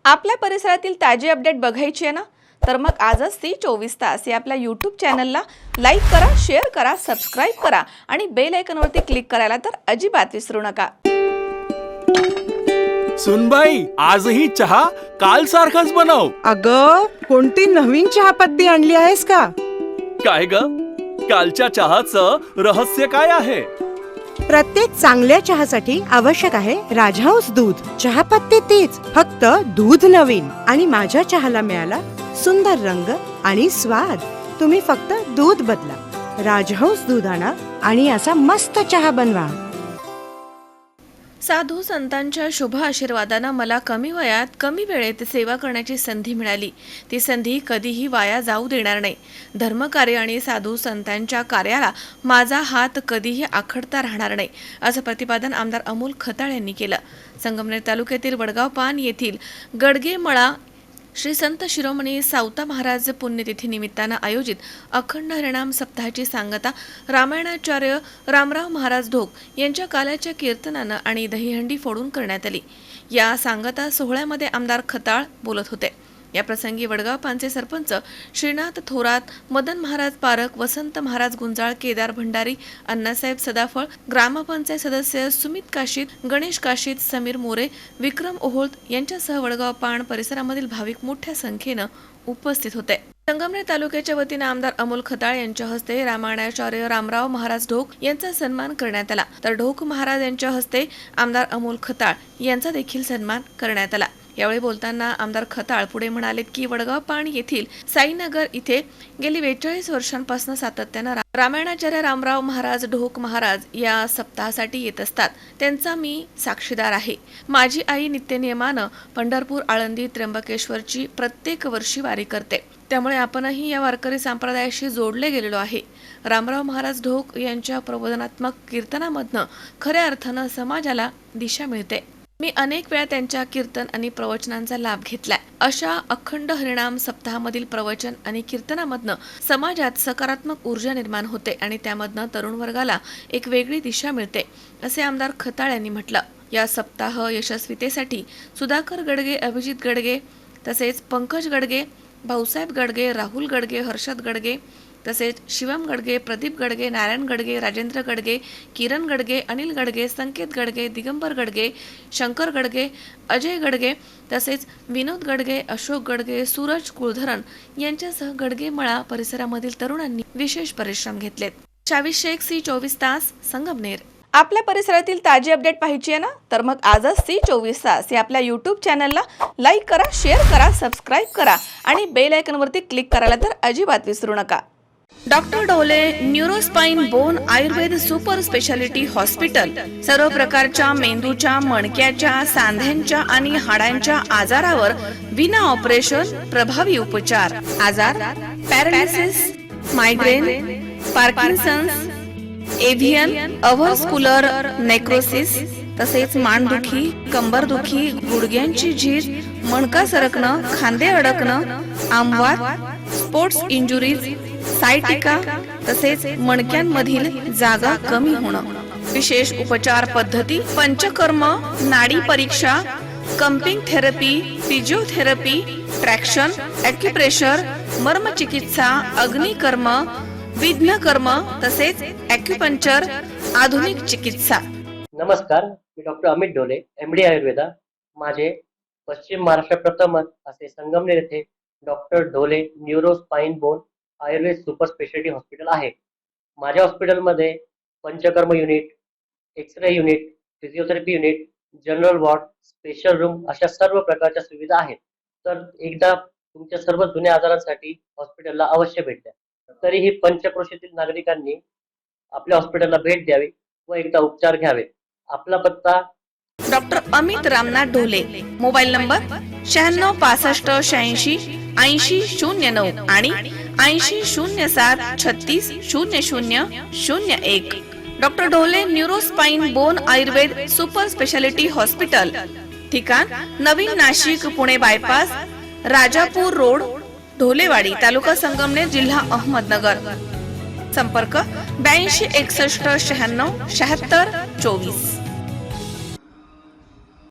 आपल्या परिसरातील ताजे अपडेट बघायची आहे ना, तर मग आजच ती 24 तास या आपल्या YouTube चॅनलला लाईक करा, शेअर करा, सबस्क्राईब करा आणि बेल आयकॉनवरती क्लिक करायला तर अजिबात विसरू नका. सुनबाई, आजही चहा काल सारखाच बनव. अगं, कोणती नवीन चहापत्ती आणली आहेस का? काय ग, कालच्या चहाचं रहस्य काय आहे? प्रत्येक चांगल्या चहासाठी आवश्यक आहे राजहंस दूध. चहापत्ती तीच, फक्त दूध नवीन. आणि माझ्या चहाला मिळाला सुंदर रंग आणि स्वाद. तुम्ही फक्त दूध बदला, राजहंस दूध आणा आणि असा मस्त चहा बनवा. साधू संतांच्या शुभ आशीर्वादानं मला कमी वयात कमी वेळेत सेवा करण्याची संधी मिळाली. ती संधी कधीही वाया जाऊ देणार नाही. धर्मकार्य आणि साधू संतांच्या कार्याला माझा हात कधीही आखडता राहणार नाही, असं प्रतिपादन आमदार अमोल खताळ यांनी केलं. संगमनेर तालुक्यातील वडगाव पान येथील गडगेमळा श्री संत शिरोमणी सावता महाराज पुण्यतिथी निमित्तानं आयोजित अखंड हरिनाम सप्ताहाची सांगता रामायणाचार्य रामराव महाराज ढोक यांच्या काल्याच्या कीर्तनानं आणि दहीहंडी फोडून करण्यात आली. या सांगता सोहळ्यामध्ये आमदार खताळ बोलत होते. या प्रसंगी वडगाव पानचे सरपंच श्रीनाथ थोरात, मदन महाराज पारक, वसंत महाराज गुंजाळ, केदार भंडारी, अण्णासाहेब सदाफळ, ग्रामपंचायत सदस्य सुमित काशीत, गणेश काशीत, समीर मोरे, विक्रम ओहोळत यांच्यासह वडगाव पान परिसरामधील भाविक मोठ्या संख्येनं उपस्थित होते. संगमनेर तालुक्याच्या वतीने आमदार अमोल खताळ यांच्या हस्ते रामायणाचार्य रामराव महाराज ढोक यांचा सन्मान करण्यात आला, तर ढोक महाराज यांच्या हस्ते आमदार अमोल खताळ यांचा देखील सन्मान करण्यात आला. यावेळी बोलताना आमदार खताळ पुढे म्हणाले की वडगाव पाण येथील साईनगर इथे गेली 42 वर्षांपासून सातत्यानं रामायणाचार्य रामराव महाराज ढोक महाराज या सप्ताहासाठी येत असतात. त्यांचा मी साक्षीदार आहे. माझी आई नित्यनियमानं पंढरपूर, आळंदी, त्र्यंबकेश्वरची प्रत्येक वर्षी वारी करते, त्यामुळे आपणही या वारकरी संप्रदायाशी जोडले गेलेलो आहे. रामराव महाराज ढोक यांच्या प्रबोधनात्मक कीर्तनामधनं खऱ्या अर्थानं समाजाला दिशा मिळते. मी अनेक वेळा त्यांच्या कीर्तन आणि प्रवचनांचा लाभ घेतलाय. अशा अखंड हरिनाम सप्ताहामधील प्रवचन आणि कीर्तनामधनं समाजात सकारात्मक ऊर्जा निर्माण होते आणि त्यामधनं तरुण वर्गाला एक वेगळी दिशा मिळते, असे आमदार खताळ यांनी म्हटलं. या सप्ताह यशस्वीतेसाठी सुधाकर गडगे, अभिजित गडगे, तसेच पंकज गडगे, भाऊसाहेब गडगे, राहुल गडगे, हर्षद गडगे, तसेच शिवम गडगे, प्रदीप गडगे, नारायण गडगे, राजेंद्र गडगे, किरण गडगे, अनिल गडगे, संकेत गडगे, दिगंबर गडगे, शंकर गडगे, अजय गडगे, तसेच विनोद गडगे, अशोक गडगे, सूरज कुलधरण यांच्यासह गडगेमळा परिसरामधील तरुणांनी विशेष परिश्रम घेतलेत. शावीस शेख, सी 24 तास, संगमनेर. आपल्या परिसरातील ताजी अपडेट पाहिजे ना, तर मग आजच सी 24 तास या आपल्या YouTube चॅनलला लाईक करा, शेअर करा, सबस्क्राईब करा आणि बेल आयकॉनवरती क्लिक करायला तर अजिबात विसरू नका. Doctor Dhole neurospine bone Ayurveda super speciality hospital सर्व प्रकारच्या मेंदूच्या, मणक्याच्या, सांध्यांच्या आणि हाडांच्या आजारावर विना ऑपरेशन प्रभावी उपचार. आजार पॅरालिसिस, मायग्रेन, पार्किन्सन्स, एव्हियन, अव्हस्क्युलर नेक्रोसिस, तसेच मानदुखी, कंबरदुखी, गुडघ्यांची झीज, मणका सरकणं, खांदे अडकणं, आमवात, स्पोर्ट्स इंजुरीज, सायटिका, तसेच मणक्यांमधील जागा कमी होणं. विशेष उपचार पद्धती पंचकर्म, नाडी परीक्षा, cupping therapy, physiotherapy, traction, acupressure, मर्मचिकित्सा, अग्निकर्म, विघ्नकर्म, तसेच ॲक्युपंक्चर, आधुनिक चिकित्सा. नमस्कार, मी डॉक्टर अमित ढोले, MD आयुर्वेदा. माझे पश्चिम महाराष्ट्र प्रथमच असे संगमनेर येथे doctor Dhole neuro spine bone Ayurveda super speciality hospital आहे. माझ्या हॉस्पिटलमध्ये panchakarma unit, x ray unit, physiotherapy unit, general ward, special room अशा सर्व प्रकारच्या सुविधा आहेत. तर एकदा तुमच्या सर्व जुन्या आजारांसाठी हॉस्पिटलला अवश्य भेट द्या. तरीही पंचक्रोशीतील नागरिकांनी आपल्या हॉस्पिटलला भेट द्यावी व एकदा उपचार घ्यावे. आपला पत्ता doctor Amit Ramnath Dhole, mobile number 96 65 86 80 09 आणि 80 07 36 00 01. Doctor Dhole neurospine bone Ayurveda super speciality hospital, ठिकाण नवीन नाशिक, पुणे बायपास, राजापूर रोड, ढोलेवाडी, तालुका संगमनेर, जिल्हा अहमदनगर. संपर्क 82 61 96 76 24.